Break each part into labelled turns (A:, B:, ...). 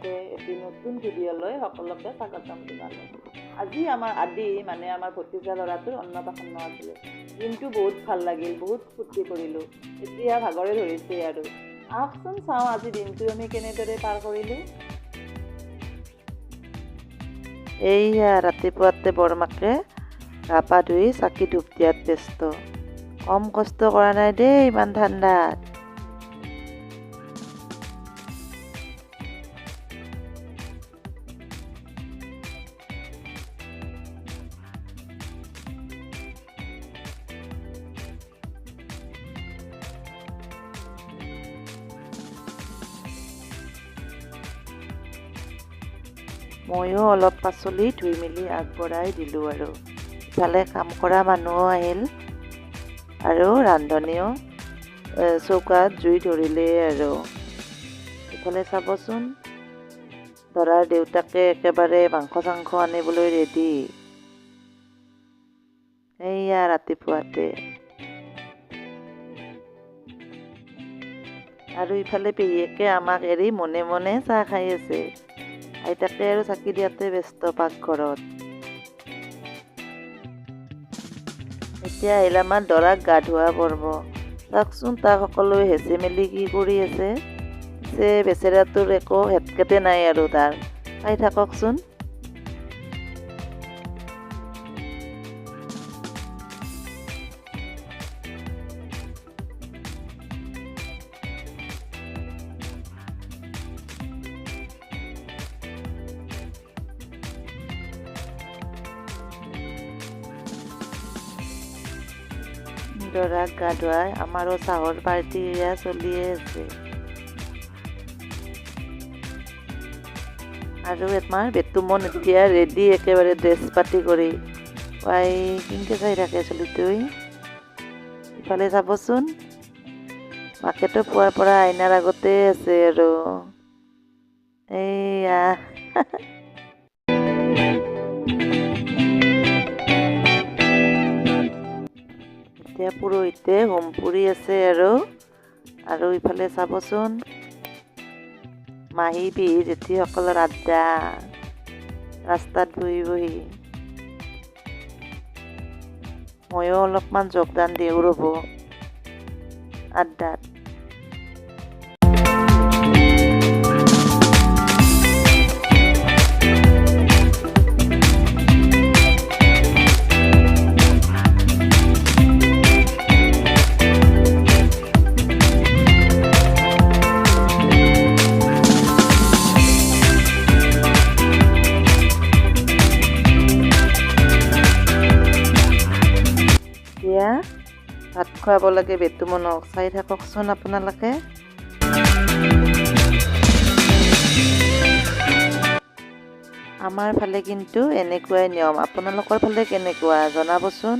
A: পূৰ্বতে এটি নতুন ভিডিঅ'লৈ সকলোকে স্বাগতম জনালোঁ। আজি আমাৰ আদি মানে আমাৰ ভতিজা ল'ৰাটোৰ অন্নপ্ৰাশন আছিলে। দিনটো বহুত ভাল লাগিল, বহুত ফূৰ্তি কৰিলোঁ। এতিয়া ভাগৰে ধৰিছে আৰু। আহকচোন চাওঁ আজি দিনটো আমি কেনেদৰে পাৰ কৰিলোঁ। এইয়া ৰাতিপুৱাতে বৰমাকে গা পা ধুই চাকি ধূপ দিয়াত ব্যস্ত। কম কষ্ট কৰা নাই দেই ইমান ঠাণ্ডাত। ময়ো অলপ পাচলি ধুই মেলি আগবঢ়াই দিলোঁ আৰু ইফালে কাম কৰা মানুহো আহিল আৰু ৰান্ধনীও চৌকাত জুই ধৰিলেই আৰু ইফালে চাবচোন দৰাৰ দেউতাকে একেবাৰে মাংস চাংস আনিবলৈ ৰেডি। এইয়া ৰাতিপুৱাতে আৰু ইফালে পেহীয়েকে আমাক এৰি মনে মনে চাহ খাই আছে। আইতাকে আৰু চাকি দিয়াতে ব্যস্ত পাকঘৰত। এতিয়া আহিল আমাৰ দৰাক গা ধোৱা পৰ্ব। চাওকচোন তাক সকলোৱে হেঁচি মেলি কি কৰি আছে। বেচেৰাটোৰ একো হেটকেটে নাই আৰু তাৰ। চাই থাককচোন। দৰাক গা ধুৱাই আমাৰো চাহৰ পাৰ্টি চলিয়ে আছে। আৰু আমাৰ বেতুমন এতিয়া ৰেডি একেবাৰে ড্ৰেছ পাতি কৰি। পাই কিনকে চাই থাকে চলিটোই। ইফালে চাবচোন মাকেতো পুৱাৰ পৰা আইনাৰ আগতে আছে আৰু এইয়া এতিয়া পুৰোহিতে হোম পুৰি আছে আৰু ইফালে চাবচোন মাহী পেহী জেঠীসকলৰ আড্ডা ৰাস্তাত বহি বহি। ময়ো অলপমান যোগদান দিওঁ ৰ'ব আড্ডাত। ভাত খুৱাব লাগে বেতুমনক। চাই থাককচোন আপোনালোকে। আমাৰ ফালে কিন্তু এনেকুৱাই নিয়ম। আপোনালোকৰ ফালে কেনেকুৱা জনাবচোন।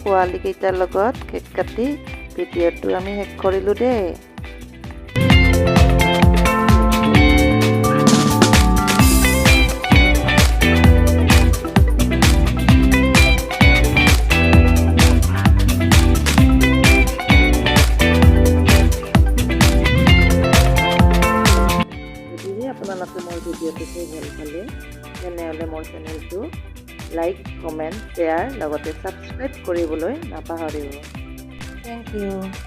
A: পোৱালীকেইটাৰ লগত কেক কাটি ভিডিঅ'টো আমি শেষ কৰিলোঁ দেই। ভিডিঅ'টো চাই ভাল পালে তেনেহ'লে মোৰ চেনেলটো লাইক, কমেণ্ট, শ্বেয়াৰ লগতে ছাবস্ক্ৰাইব কৰিবলৈ নাপাহৰিব। Thank U.